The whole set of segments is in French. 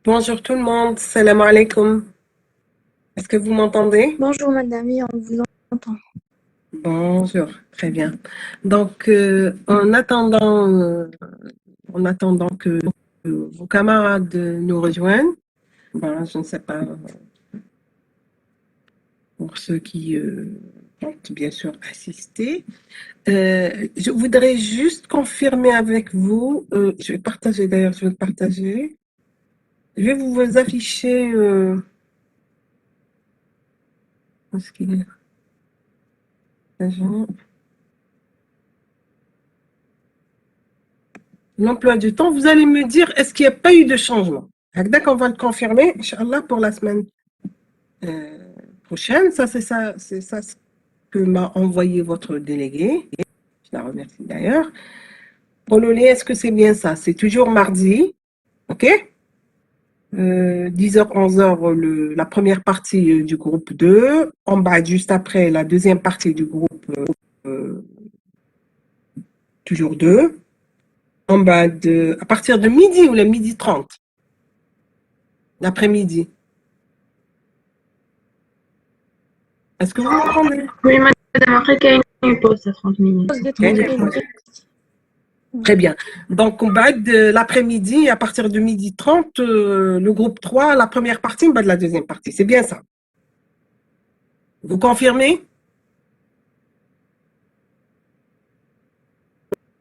Bonjour tout le monde, salam alaikum. Est-ce que vous m'entendez? Bonjour madame, oui, on vous entend. Bonjour, très bien. Donc, en attendant que vos camarades nous rejoignent, ben, je ne sais pas, pour ceux qui comptent bien sûr assister, je voudrais juste confirmer avec vous, je vais partager d'ailleurs, je vais le partager. Je vais vous afficher, où est-ce qu'il est? L'emploi du temps, vous allez me dire, est-ce qu'il n'y a pas eu de changement? D'accord, on va le confirmer, Inch'Allah, pour la semaine euh, prochaine. Ça, c'est ça ce que m'a envoyé votre délégué. Je la remercie d'ailleurs. Pololé, est-ce que c'est bien ça? C'est toujours mardi, ok? 10h, 11h, la première partie du groupe 2. En bas, juste après, la deuxième partie du groupe euh, toujours 2. En bas, à partir de midi ou le midi 30, l'après-midi. Est-ce que vous m'entendez? Oui, madame, après qu'il y ait une pause à 30 minutes. Pause de Ok, 30 minutes. très bien. Donc, on va de l'après-midi, à partir de midi 30, le groupe 3, la première partie, on va de la deuxième partie. C'est bien ça. Vous confirmez?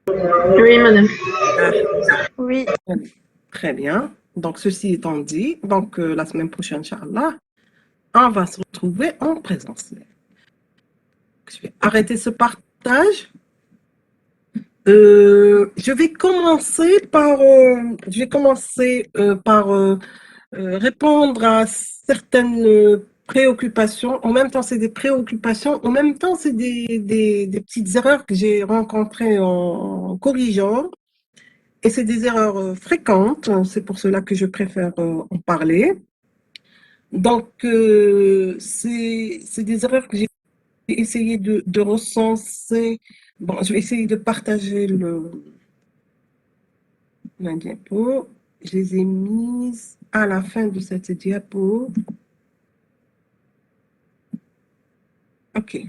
Oui, madame. Ah, Oui, très bien. Donc, ceci étant dit, donc la semaine prochaine, Inch'Allah, on va se retrouver en présentiel. Je vais arrêter ce partage. Je vais commencer par répondre à certaines préoccupations. En même temps, c'est des préoccupations. En même temps, c'est des petites erreurs que j'ai rencontrées en corrigeant. Et c'est des erreurs fréquentes. C'est pour cela que je préfère en parler. Donc, c'est des erreurs que j'ai essayé de recenser. Bon, je vais essayer de partager la diapo. Je les ai mises à la fin de cette diapo. OK.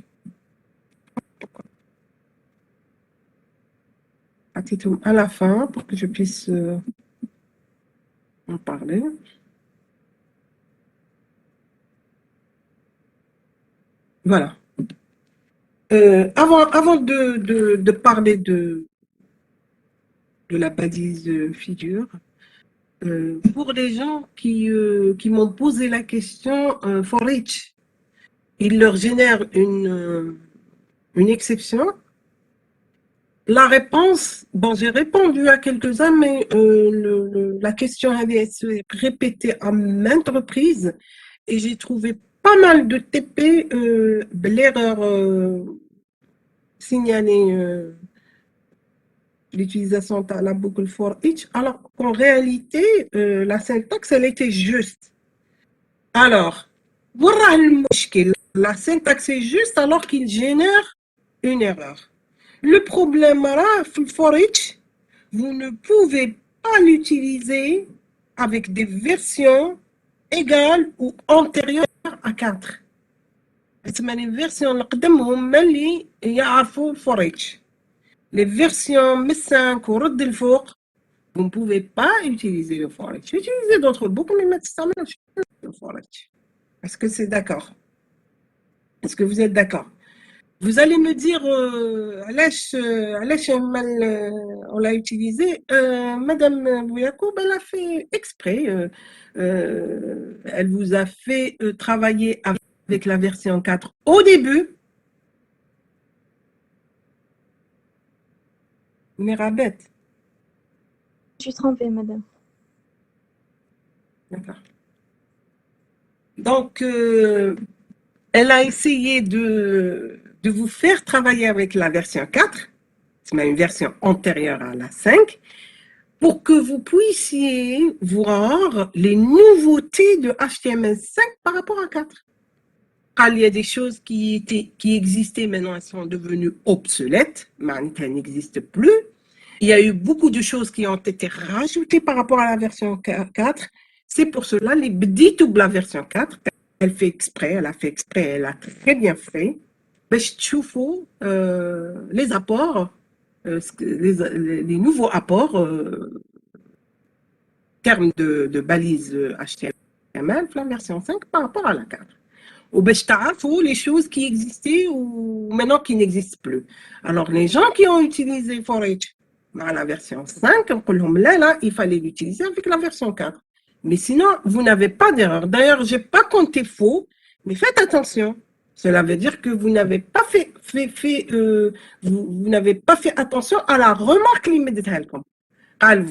À la fin pour que je puisse en parler. Voilà. Avant de parler de la balise figure, pour les gens qui m'ont posé la question, for each, il leur génère une exception. La réponse, bon, j'ai répondu à quelques-uns, mais la question avait été répétée à maintes reprises et j'ai trouvé pas mal de TP, l'erreur signalée, l'utilisation de la boucle for each, alors qu'en réalité, la syntaxe, elle était juste. Alors, la syntaxe est juste alors qu'il génère une erreur. Le problème là, for each, vous ne pouvez pas l'utiliser avec des versions égales ou antérieures à 4. Les versions اللي يعرفوا for each. Les versions 5 ou رد الفوق, vous ne pouvez pas utiliser le for each. Utilisez d'autres boucles, mais maintenant, le for each. Est-ce que c'est d'accord? Est-ce que vous êtes d'accord? Vous allez me dire, on l'a utilisé. Madame Bouyakoub, elle a fait exprès. Elle vous a fait travailler avec la version 4 au début. Mirabet. je suis trompée madame. D'accord. Donc, elle a essayé de vous faire travailler avec la version 4, c'est une version antérieure à la 5, pour que vous puissiez voir les nouveautés de HTML5 par rapport à 4. Il y a des choses qui existaient, maintenant elles sont devenues obsolètes, elles n'existent plus. Il y a eu beaucoup de choses qui ont été rajoutées par rapport à la version 4. C'est pour cela, les bditou de la version 4, elle fait exprès, elle a fait exprès, elle a très bien fait. باش تشوفوا les apports, les nouveaux apports termes de balises HTML dans la version 5 par rapport à la 4. Ou باش تعرفوا les choses qui existaient ou maintenant qui n'existent plus. Alors les gens qui ont utilisé for each dans la version 5, نقول لهم là, il fallait l'utiliser avec la version 4. Mais sinon, vous n'avez pas d'erreur. D'ailleurs, je n'ai pas compté faux, mais faites attention. Cela veut dire que vous n'avez pas vous n'avez pas fait attention à la remarque limite.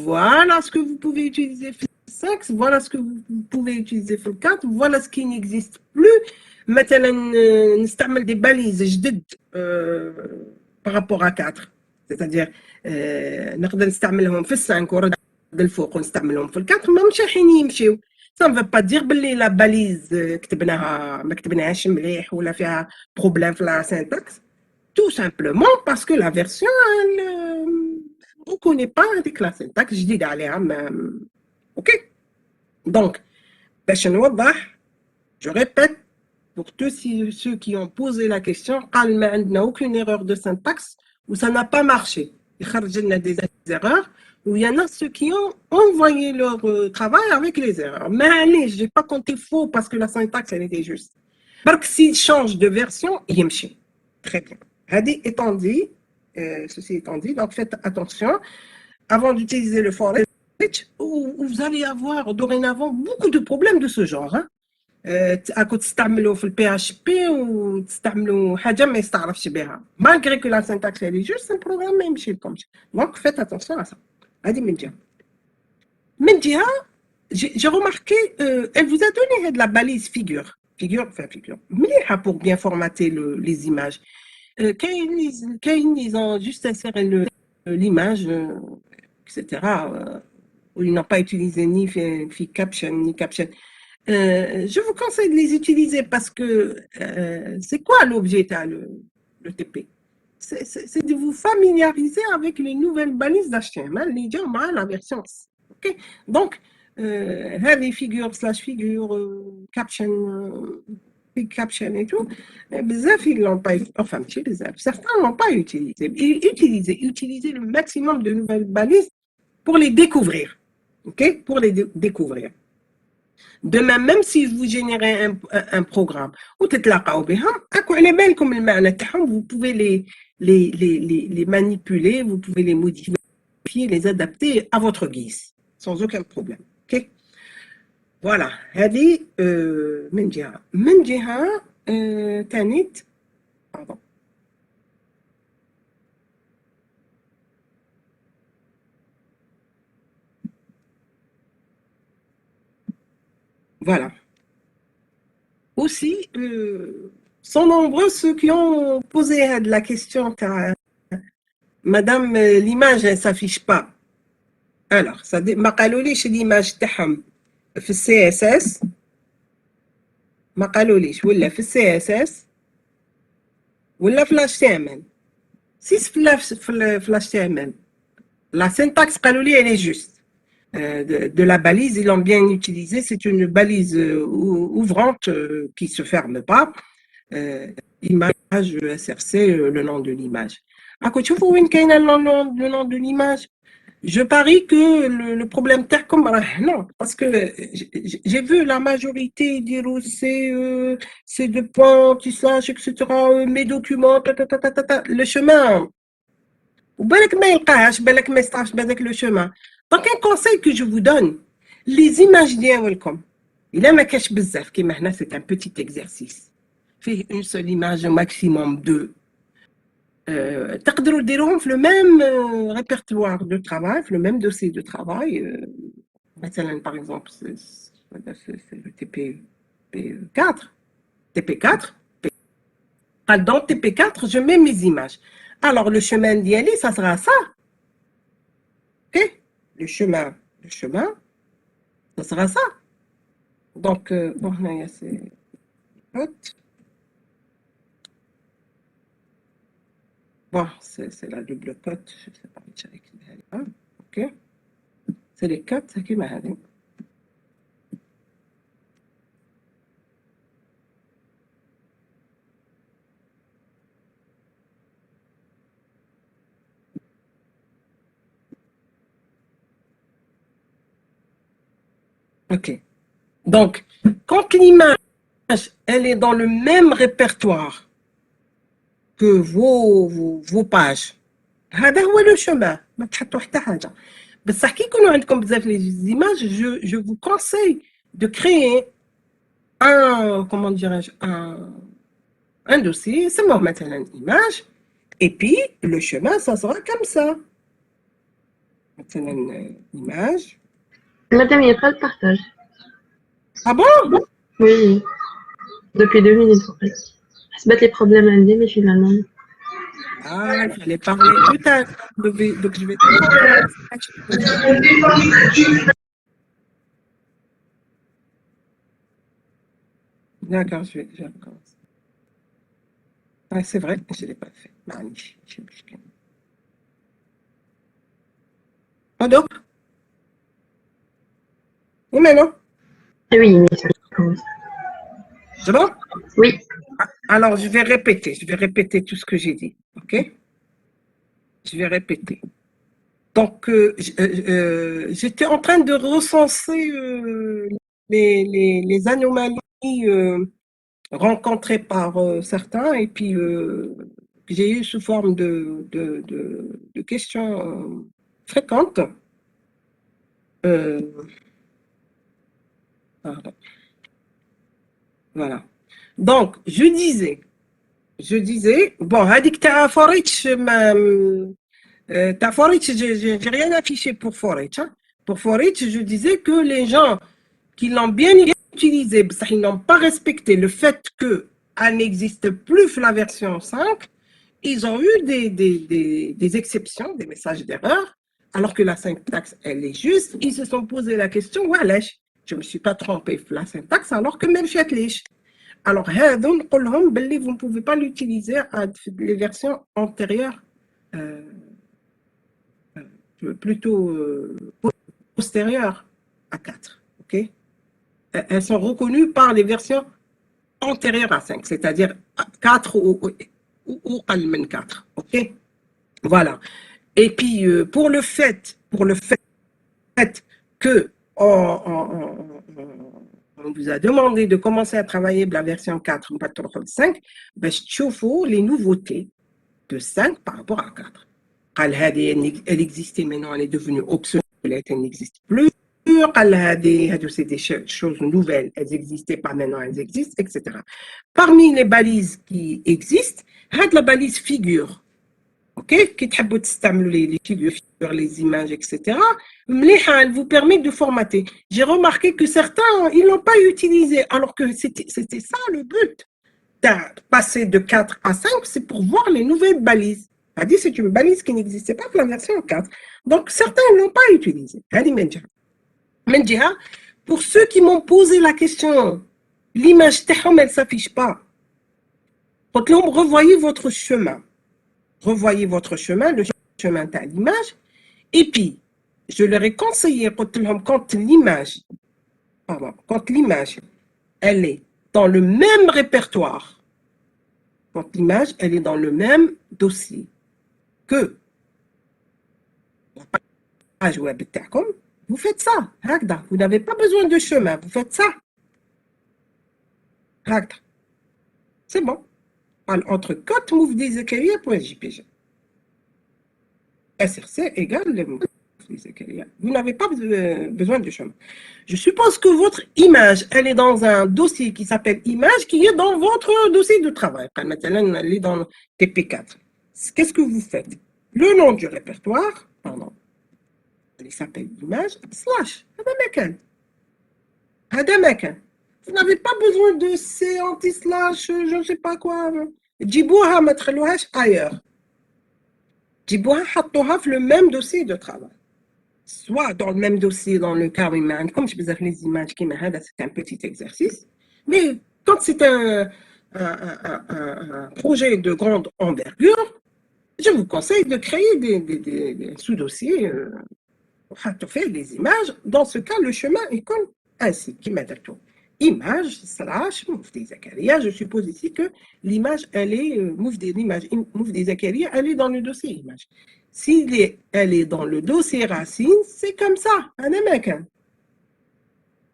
Voilà ce que vous pouvez utiliser في 5, voilà ce que vous pouvez utiliser في 4, voilà ce qui n'existe plus. مثلا نستعمل des balises جدد par rapport à 4. C'est-à-dire نقدر نستعملهم في 5 ورد الفوق ونستعملهم في 4 ما مش رايحين يمشيو. Ça ne veut pas dire باللي لا باليز كتبناها ما كتبناهاش مليح ولا فيها بروبليم في لا syntaxe. Tout simplement parce que la version, elle ne connaît pas avec la syntaxe جديدة عليها. OK. Donc, باش نوضح, je répète, pour tous ceux qui ont posé la question, قال ما عندنا aucune erreur de syntaxe ou ça n'a pas marché. يخرج لنا des erreurs. Ou il y en a ceux qui ont envoyé leur travail avec les erreurs. Mais allez, je n'ai pas compté faux parce que la syntaxe, elle était juste. Donc, s'il change de version, il y très bien. Ceci étant dit, donc faites attention. Avant d'utiliser le for each, vous allez avoir dorénavant beaucoup de problèmes de ce genre. Hein. أكو تستعملوا في البي اتش بي وتستعملوا حاجه ما يستعرفش بها malgré que la syntaxe elle est juste un programme ما يمشي لكمش. Donc faites attention à ça. هذه من جهه. من جهه j'ai remarqué elle vous a donné de la balise figure مليحه pour bien formater les images. كاين ils ont juste inséré l'image etc. Où ils n'ont pas utilisé ni caption ni caption. Je vous conseille de les utiliser parce que c'est quoi l'objet le TP? C'est de vous familiariser avec les nouvelles balises d'HTML, les gens la version. Ok? Donc, les figures slash figure, caption, big caption et tout, ils l'ont pas, enfin, certains ne l'ont pas utilisé. Utilisez le maximum de nouvelles balises pour les découvrir. Ok? Pour les découvrir. Demain, même si vous générez un programme, vous pouvez les manipuler, vous pouvez les modifier, les adapter à votre guise, sans aucun problème. Okay? Voilà. هذه من جهة. من جهة تانيت. Pardon. Voilà. Aussi, sont nombreux ceux qui ont posé la question Madame, l'image ne s'affiche pas. Alors, ça ما قالوليش l'image تاعهم في CSS ما قالوليش ولا في CSS ولا في HTML. Si في HTML, la syntaxe قالولي elle est juste. De la balise, ils l'ont bien utilisé. C'est une balise ouvrante qui ne se ferme pas. Image SRC, le nom de l'image. À côté de vous, le nom de l'image. Je parie que le problème comme non, parce que j'ai vu la majorité dire c'est de points, slash, etc. Mes documents, le chemin. Ou بالك ما يلقاهاش بالك ما يستعرفش بهذاك le chemin. Donc un conseil que je vous donne, les images ديالكم إلا ما كاش بزاف كيما هنا c'est un petit exercice. فيه une seule image au maximum 2. تقدروا ديروهم في le même répertoire de travail, في le même dossier de travail. مثلا par exemple c'est le TP4. TP4. Dans TP4, je mets mes images. Alors le chemin d'y aller, ça sera ça. Ok? Le chemin, ça sera ça. Donc, bon, là, c'est bon, c'est la double cote. Je sais pas, ok? C'est les cotes qui m'arrêtent. Ok. Donc, quand l'image, elle est dans le même répertoire que vos pages, هذا هو le chemin. ما تحطوا حتى حاجة. بصح كي يكونوا عندكم بزاف les images, je vous conseille de créer comment dirais-je, un dossier, c'est moi maintenant une image, et puis le chemin, ça sera comme ça. Maintenant une image. Madame, il n'y a pas de partage. Ah bon? Oui, depuis 2 minutes en fait. C'est pas les problèmes indés, mais finalement. Ah, il fallait parler tout à l'heure. Donc je vais te D'accord, je vais recommencer. Ah, c'est vrai, je ne l'ai pas fait. معليش، ماشي مشكل. Alors? Et maintenant? Oui, mais ça commence. C'est bon? Oui, Alors, je vais répéter tout ce que j'ai dit, ok? Je vais répéter. Donc, j'étais en train de recenser les anomalies rencontrées par certains et puis que j'ai eu sous forme de questions fréquentes. Pardon. Voilà. Donc, je disais, bon, هذيك تاع فوريتش t'as Forex, j'ai rien affiché pour Forex. Hein. Pour Forex, je disais que les gens qui l'ont bien utilisé, ils n'ont pas respecté le fait qu'elle n'existe plus la version 5, ils ont eu des exceptions, des messages d'erreur, alors que la syntaxe, elle est juste. Ils se sont posé la question, ouais, je ne me suis pas trompé la syntaxe, alors que même chez Lich. Alors, vous ne pouvez pas l'utiliser à les versions antérieures. Plutôt postérieures à 4. Okay? Elles sont reconnues par les versions antérieures à 5, c'est-à-dire 4 ou Almen 4. Okay? Voilà. Et puis, pour le fait que on vous a demandé de commencer à travailler la version 4 ou 5, ben, je trouve les nouveautés de 5 par rapport à 4. Elle existait, maintenant elle est devenue obsolète, elle n'existe plus. C'est des choses nouvelles, elles n'existaient pas, maintenant elles existent, etc. Parmi les balises qui existent, la balise figure, ok, qui les figures, les images, etc. Elle vous permet de formater. J'ai remarqué que certains, ils l'ont pas utilisé, alors que c'était ça le but. Passer de 4 à 5, c'est pour voir les nouvelles balises. C'est-à-dire, c'est une balise qui n'existait pas pour la version 4. Donc, certains ne l'ont pas utilisée. Pour ceux qui m'ont posé la question, l'image, elle ne s'affiche pas. Revoyez votre chemin. Revoyez votre chemin, le chemin de l'image. Et puis, je leur ai conseillé, quand l'image, elle est dans le même répertoire, quand l'image, elle est dans le même dossier que la page web تاعكم, vous faites ça. Vous n'avez pas besoin de chemin, vous faites ça. C'est bon. Entre code move des Zakaria.jpg. SRC égale les mots des Zakaria. Vous n'avez pas besoin de chemin. Je suppose que votre image, elle est dans un dossier qui s'appelle image, qui est dans votre dossier de travail. Maintenant, elle est dans TP4. Qu'est-ce que vous faites? Le nom du répertoire, pardon, il s'appelle image, slash, vous n'avez pas besoin de C anti-slash, je ne sais pas quoi. Djibouha, mettre ailleurs. Djibouha, hattoha, le même dossier de travail. Soit dans le même dossier, dans le cas où comme je vous ai les images qui c'est un petit exercice. Mais quand c'est un projet de grande envergure, je vous conseille de créer des sous-dossiers pour faire des images. Dans ce cas, le chemin est comme ainsi, qui m'a dit image, slash, Moufti Zakaria. Je suppose ici que l'image, elle est, Moufti Zakaria, elle est dans le dossier image. Si elle est dans le dossier racine, c'est comme ça, un américain.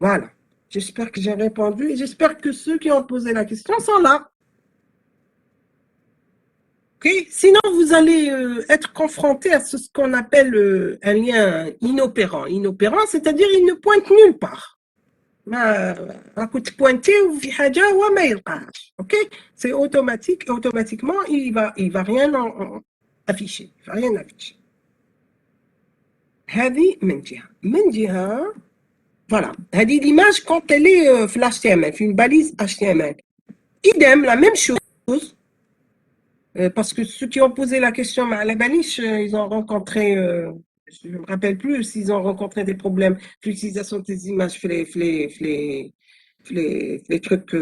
Voilà. J'espère que j'ai répondu et j'espère que ceux qui ont posé la question sont là. Okay. Sinon, vous allez être confronté à ce qu'on appelle un lien inopérant. Inopérant, c'est-à-dire il ne pointe nulle part. راكو تبوينتي وفي حاجة هو ما يلقاهاش. OK. C'est automatique et automatiquement, il va rien afficher. Il va rien afficher. هذه من جهة voilà. هذه l'image quand elle est flash HTML, une balise HTML. Idem, la même chose. Parce que ceux qui ont posé la question à la balise, ils ont rencontré, je ne me rappelle plus s'ils ont rencontré des problèmes d'utilisation des images, les trucs,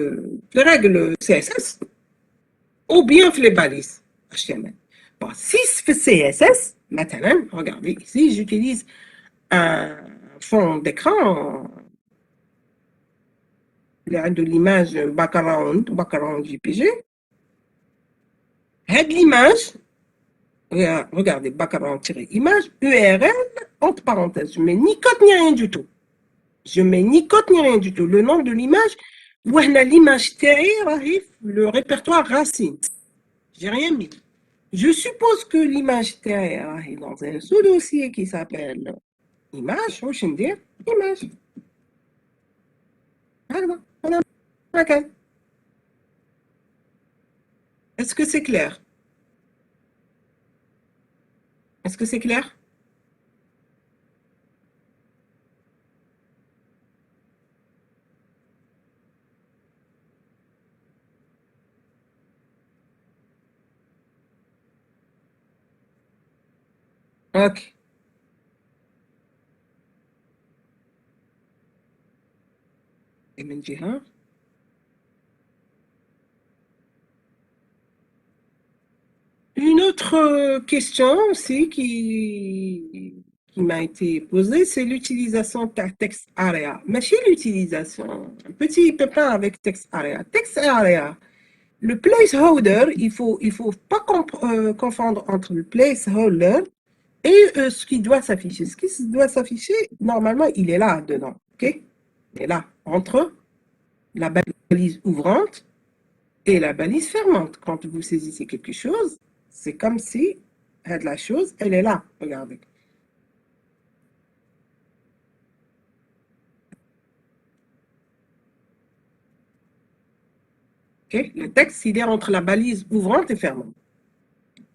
les règles CSS, ou bien les balises HTML. Bon, si c'est CSS, maintenant, regardez ici, j'utilise un fond d'écran, de l'image background JPG. Cette image, regardez, background-image, URL, entre parenthèses, je mets ni code ni rien du tout. Je mets ni code ni rien du tout. Le nom de l'image, l'image arrive, le répertoire racine. J'ai rien mis. Je suppose que l'image arrive dans un sous-dossier qui s'appelle image, je vais dire image. Voilà. OK. Est-ce que c'est clair? Est-ce que c'est clair? OK. Et maintenant, une autre question aussi qui m'a été posée, c'est l'utilisation de text area. Mais chez l'utilisation, un petit pépin avec text area. Text area, le placeholder, il faut pas confondre entre le placeholder et ce qui doit s'afficher. Ce qui doit s'afficher, normalement, il est là dedans. OK? Il est là, entre la balise ouvrante et la balise fermante. Quand vous saisissez quelque chose, c'est comme si la chose, elle est là. Regardez. Okay? Le texte, il est entre la balise ouvrante et fermante.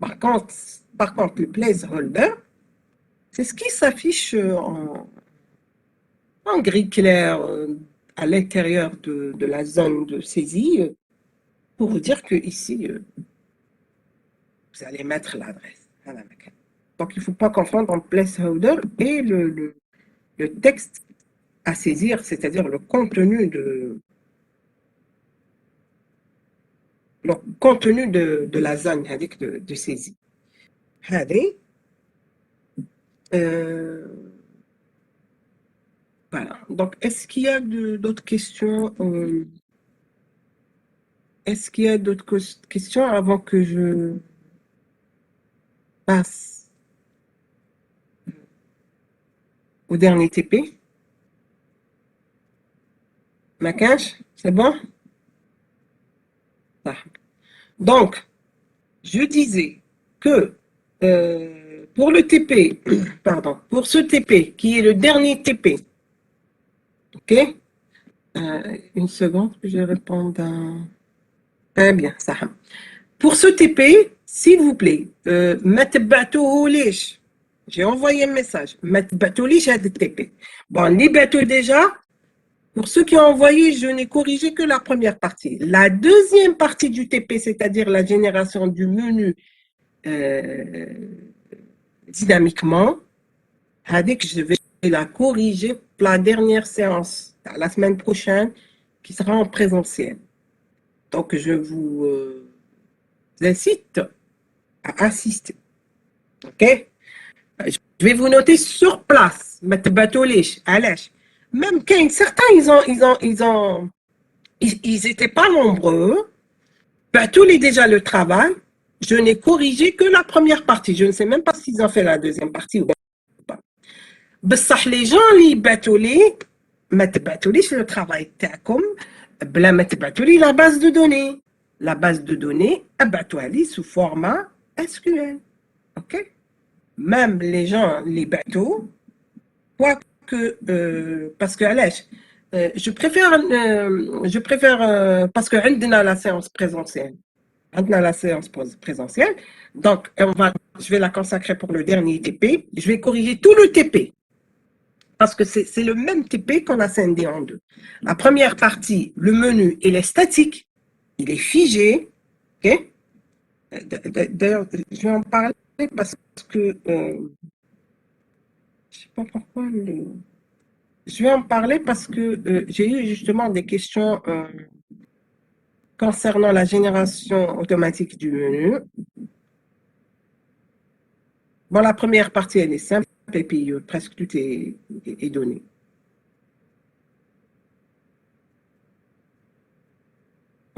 Par contre le placeholder, c'est ce qui s'affiche en gris clair à l'intérieur de la zone de saisie pour vous dire que ici, vous allez mettre l'adresse. Donc, il ne faut pas confondre entre placeholder et le texte à saisir, c'est-à-dire le contenu de la zone de saisie. Voilà. Donc, est-ce qu'il y a d'autres questions? Est-ce qu'il y a d'autres questions avant que je passe au dernier TP? Macache, c'est bon? Donc, je disais que pour le TP, pardon, pour ce TP qui est le dernier TP, ok? Une seconde, je réponds à... Très bien, ça. Pour ce TP, s'il vous plaît, j'ai envoyé un message. TP. Bon, les bateaux déjà, pour ceux qui ont envoyé, je n'ai corrigé que la première partie. La deuxième partie du TP, c'est-à-dire la génération du menu dynamiquement, je vais la corriger pour la dernière séance, la semaine prochaine, qui sera en présentiel. Donc, je vous incite à assister. OK? Je vais vous noter sur place. Même certains, ils étaient pas nombreux. Bateau est déjà le travail. Je n'ai corrigé que la première partie. Je ne sais même pas s'ils ont fait la deuxième partie ou pas. Les gens, les bateaux, ما تبعتوليش le travail تاعكم بلا ما تبعتولي la base de données. La base de données ابعتوها لي sous format SQL. OK? Même les gens les bateaux, quoique parce que علاش je préfère parce que عندنا la séance présentielle. Maintenant la séance présentielle. Donc, je vais la consacrer pour le dernier TP. Je vais corriger tout le TP. Parce que c'est le même TP qu'on a scindé en deux. La première partie, le menu, il est statique. Il est figé. OK? D'ailleurs, je vais en parler parce que je ne sais pas pourquoi je vais en parler parce que j'ai eu justement des questions concernant la génération automatique du menu. Bon, la première partie, elle est simple et puis presque tout est donné.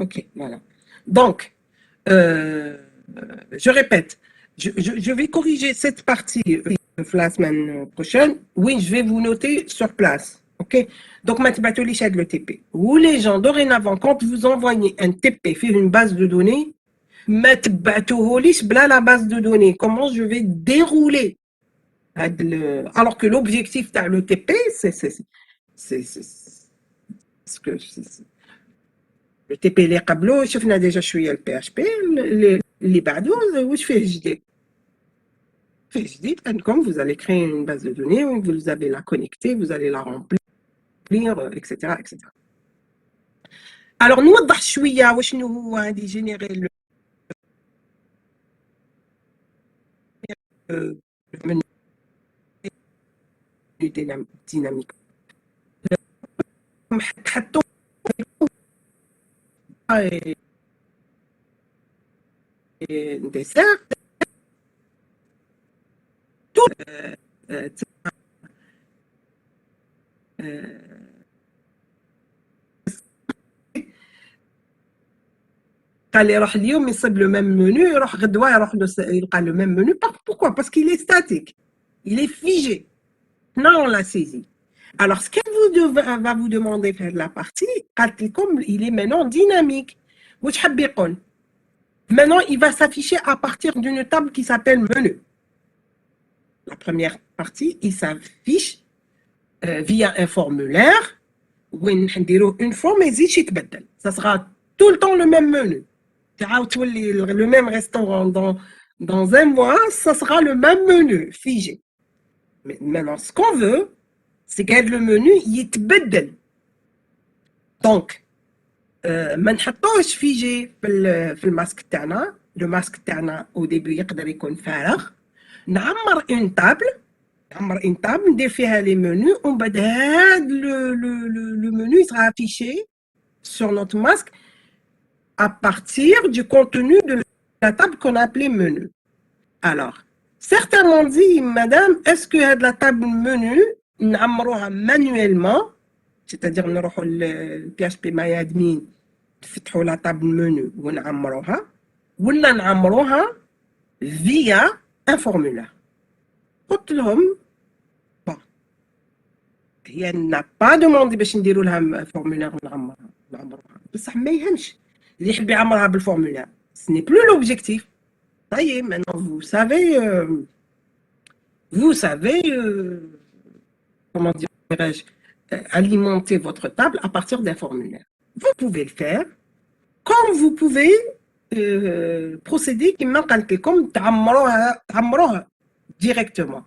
OK, voilà. Donc, je répète, je vais corriger cette partie la semaine prochaine. Oui, je vais vous noter sur place. OK? Donc, maintenant, le TP. Vous, les gens, dorénavant, quand vous envoyez un TP sur une base de données, la base de données, comment je vais dérouler. Alors que l'objectif de le TP, c'est que le TP اللي قبله شفنا déjà شويه le PHP اللي بعده واش فيه جديد comme vous allez créer une base de données vous allez la connecter vous allez la remplir etc. alors نوضح شويه وشنو هو هذه générer le menu dynamique حطوا dessert tout قال يروح اليوم يصيب le même menu يروح غدوه يروح يلقى le même menu pourquoi parce qu'il est statique il est figé non on l'a saisi alors ce qu'elle va vous demander de faire la partie comme il est maintenant dynamique واش حاب يقول maintenant il va s'afficher à partir d'une table qui s'appelle menu la première partie il s'affiche via un formulaire وين نديروه une fois ما يزيدش يتبدل ça sera tout le temps le même menu le même restaurant dans un mois ça sera le même menu figé mais maintenant ce qu'on veut c'est que le menu يتبدل donc ما نحطوش فيجي في الماسك تاعنا لو ماسك تاعنا au début يقدر يكون فارغ نعمر une table ندير فيها les menus ومن بعد هاد le menu sera affiché sur notre masque à partir du contenu de la table qu'on a appelée menu. Alors, certains m'ont dit, madame, est-ce que la table menu, نعمروها manuellement, c'est-à-dire نروحوا le PHP MyAdmin, نفتحوا la table menu ونعمروها, ولا نعمروها via un formulaire. قلت لهم, bon, هي n'a pas demandé باش نديروا لها formulaire ونعمروها, بصح ما يهمش. اللي يحب يعمرها بالفورمulaire ce n'est plus l'objectif ça y est maintenant vous savez comment dirais-je alimenter votre table à partir d'un formulaire vous pouvez le faire comme vous pouvez procéder comme تعمروها directement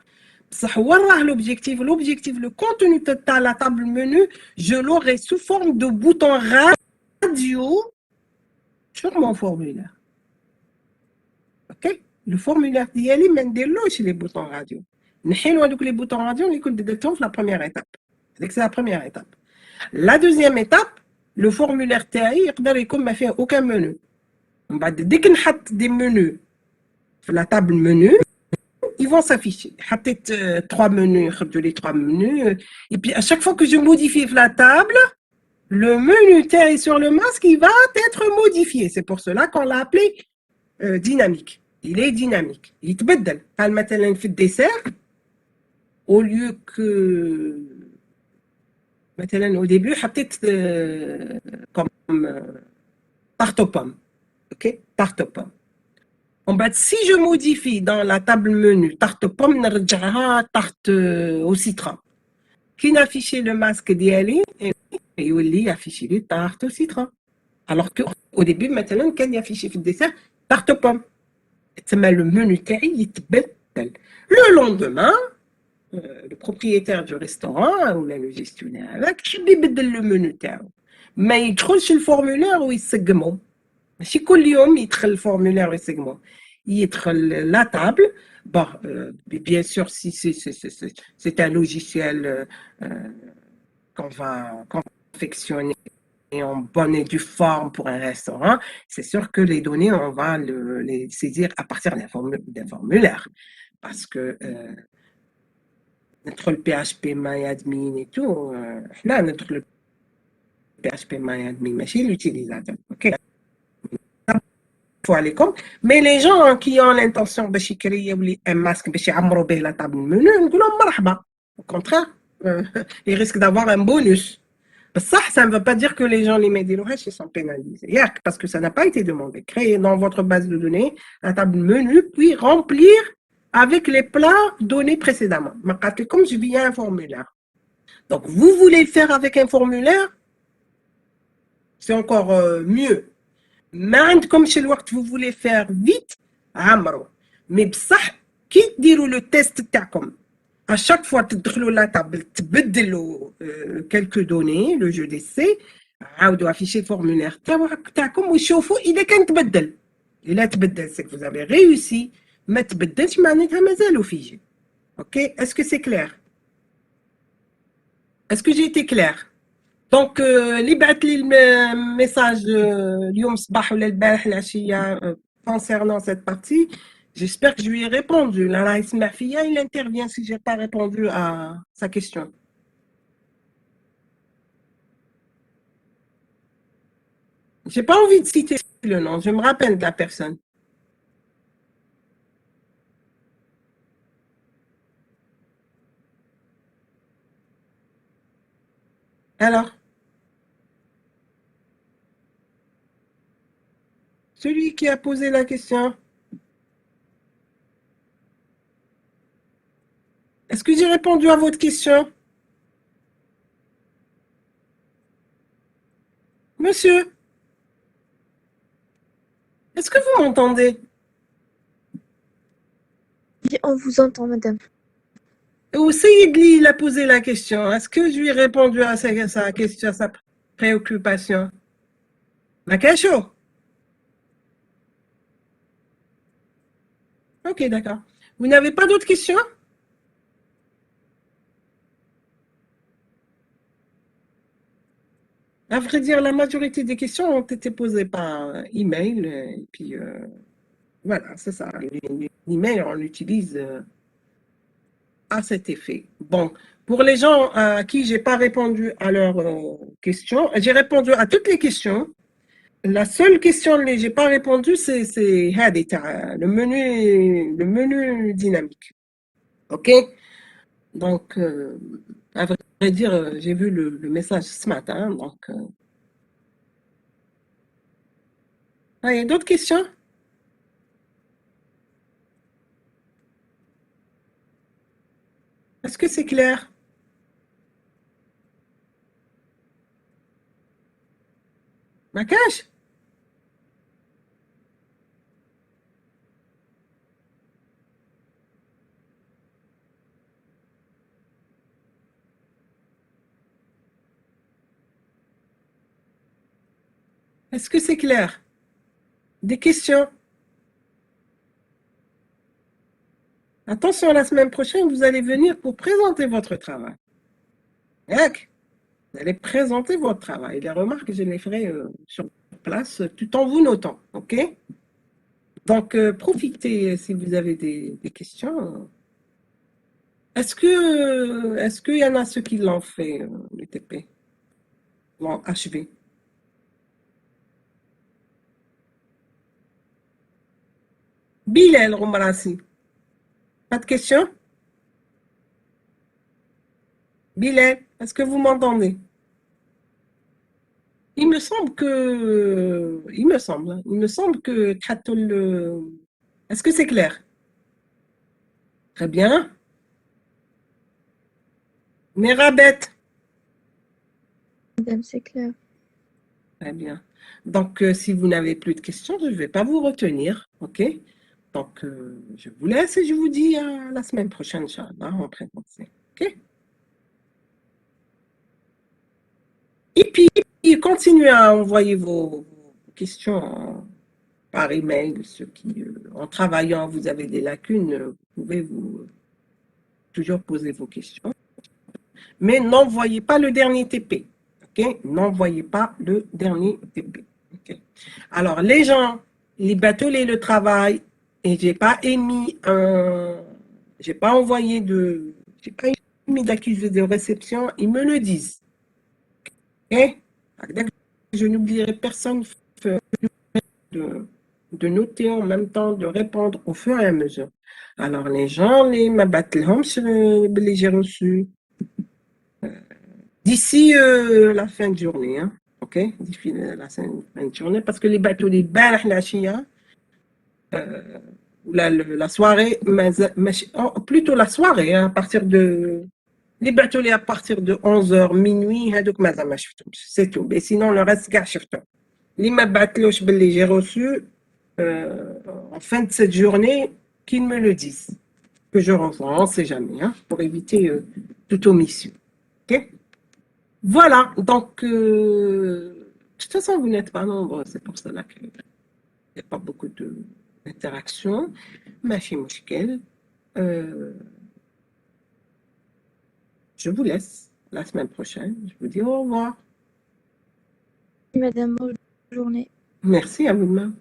بصح هو راه l'objectif le contenu de la table menu je l'aurai sous forme de bouton radio sur mon formulaire. OK? Le formulaire ديالي ما نديرلوش les boutons radio. نحيلو هذوك les boutons radio اللي كنت درتهم في la première étape. C'est la première étape. La deuxième étape, le formulaire تاعي يقدر يكون ما فيه aucun menu. ومن بعد ديك نحط des menus في la table menu, ils vont s'afficher. حطيت 3 menus, يخرجوا لي 3 menus et puis à chaque fois que je modifie la table le menu est sur le masque, il va être modifié. C'est pour cela qu'on l'a appelé dynamique. Il est dynamique. Il يتبدل. قال مثلا في الديسير au lieu que مثلا au début حطيت comme tarte aux pommes. Ok, tarte aux pommes. En bas, si je modifie dans la table menu tarte aux pommes, نرجعها tarte au citron. Qui n'affiche le masque d'Yali et يولي affiché le tarte au citron. Alors qu'au début, maintenant, كان يافيشي في الديسير tarte aux pommes. تسمى le menu تاعي يتبدل. Le lendemain, le propriétaire du restaurant ou le gestionnaire هذاك يحب يبدل le menu تاعو. ما يدخلش الفورمولير ويسقمو. ماشي كل يوم يدخل الفورمولير ويسقمو. يدخل la table. Bon, bien sûr, si c'est un logiciel qu'on va confectionner en bonne et due forme pour un restaurant, c'est sûr que les données, on va les saisir à partir d'un formulaire. Parce que notre PHP MyAdmin et tout, là, notre PHP MyAdmin, machine l'utilisateur. OK. Mais les gens qui ont l'intention de créer un masque, de la table menu, au contraire, ils risquent d'avoir un bonus. Ça ne veut pas dire que les gens, les médias, ils sont pénalisés. Parce que ça n'a pas été demandé. Créez dans votre base de données la table menu, puis remplir avec les plats donnés précédemment. Comme je viens un formulaire. Donc, vous voulez le faire avec un formulaire, c'est encore mieux. Mais comme chez le vous voulez faire vite, mais qui diront le test تاعكم à chaque fois تدخلوا la table تبدلوا quelques données le jeu d'essai عاودوا afficher le formulaire تاعكم ويشوفوا إذا كان تبدل. إلا تبدل c'est que vous avez réussi. ما تبدلش معناتها مازالوا فيه. OK, est-ce que c'est clair? Est-ce que j'ai été clair? Donc اللي بعث لي الميساج اليوم الصباح ولا البارح العشيه concernant cette partie, j'espère que je lui ai répondu. Là, il intervient si je n'ai pas répondu à sa question. Je n'ai pas envie de citer le nom, je me rappelle de la personne. Alors, celui qui a posé la question, est-ce que j'ai répondu à votre question? Monsieur, est-ce que vous m'entendez? Oui, on vous entend, madame. Ou Saïd Li, il a posé la question. Est-ce que je lui ai répondu à sa question, à sa préoccupation? La question? Ok, d'accord. Vous n'avez pas d'autres questions? À vrai dire, la majorité des questions ont été posées par email. Et puis, voilà, c'est ça. L'email, on l'utilise à cet effet. Bon, pour les gens à qui je n'ai pas répondu à leurs questions, j'ai répondu à toutes les questions. La seule question que je n'ai pas répondu, c'est le menu dynamique. OK? Donc, à vrai dire, j'ai vu le message ce matin. Donc, il y a d'autres questions? Est-ce que c'est clair? Ma cache? Est-ce que c'est clair? Des questions? Attention, la semaine prochaine, vous allez venir pour présenter votre travail. Vous allez présenter votre travail. Les remarques, je les ferai sur place, tout en vous notant. OK? Donc, profitez si vous avez des questions. Est-ce qu'il y en a ceux qui l'ont fait, le TP? L'ont achevé? Bilal Romarassi. Pas de questions? Bilal, est-ce que vous m'entendez? Il me semble que... Il me semble que... Est-ce que c'est clair? Très bien. Merabet. Madame, c'est clair. Très bien. Donc, si vous n'avez plus de questions, je ne vais pas vous retenir. OK? Donc, je vous laisse et je vous dis à la semaine prochaine, Inch'Allah, en présentiel. OK? Et puis, continuez à envoyer vos questions par email. Ceux qui, en travaillant, vous avez des lacunes, vous pouvez toujours poser vos questions. Mais n'envoyez pas le dernier TP. OK? N'envoyez pas le dernier TP. OK? Alors, les gens, les batelés le travail, et j'ai pas émis j'ai pas envoyé j'ai pas émis d'accusé de réception, ils me le disent. OK? Je n'oublierai personne de noter en même temps, de répondre au fur et à mesure. Alors, les gens, les m'abattelhom, j'ai reçu d'ici la fin de journée, hein, ok? D'ici la fin de journée, parce que les bateaux, les balles, la soirée, plutôt la soirée, hein, à partir de... Les bateaux, à partir de 11h, minuit, c'est tout. Mais sinon, le reste, les bateaux, j'ai reçu en fin de cette journée, qu'ils me le disent. Que je revois, on ne sait jamais, hein, pour éviter toute omission. Ok? Voilà, donc, de toute façon, vous n'êtes pas nombreux, c'est pour cela qu'il n'y a pas beaucoup d'interactions. Machi Mouchkel, je vous laisse la semaine prochaine. Je vous dis au revoir. Madame, bonne journée. Merci à vous-même.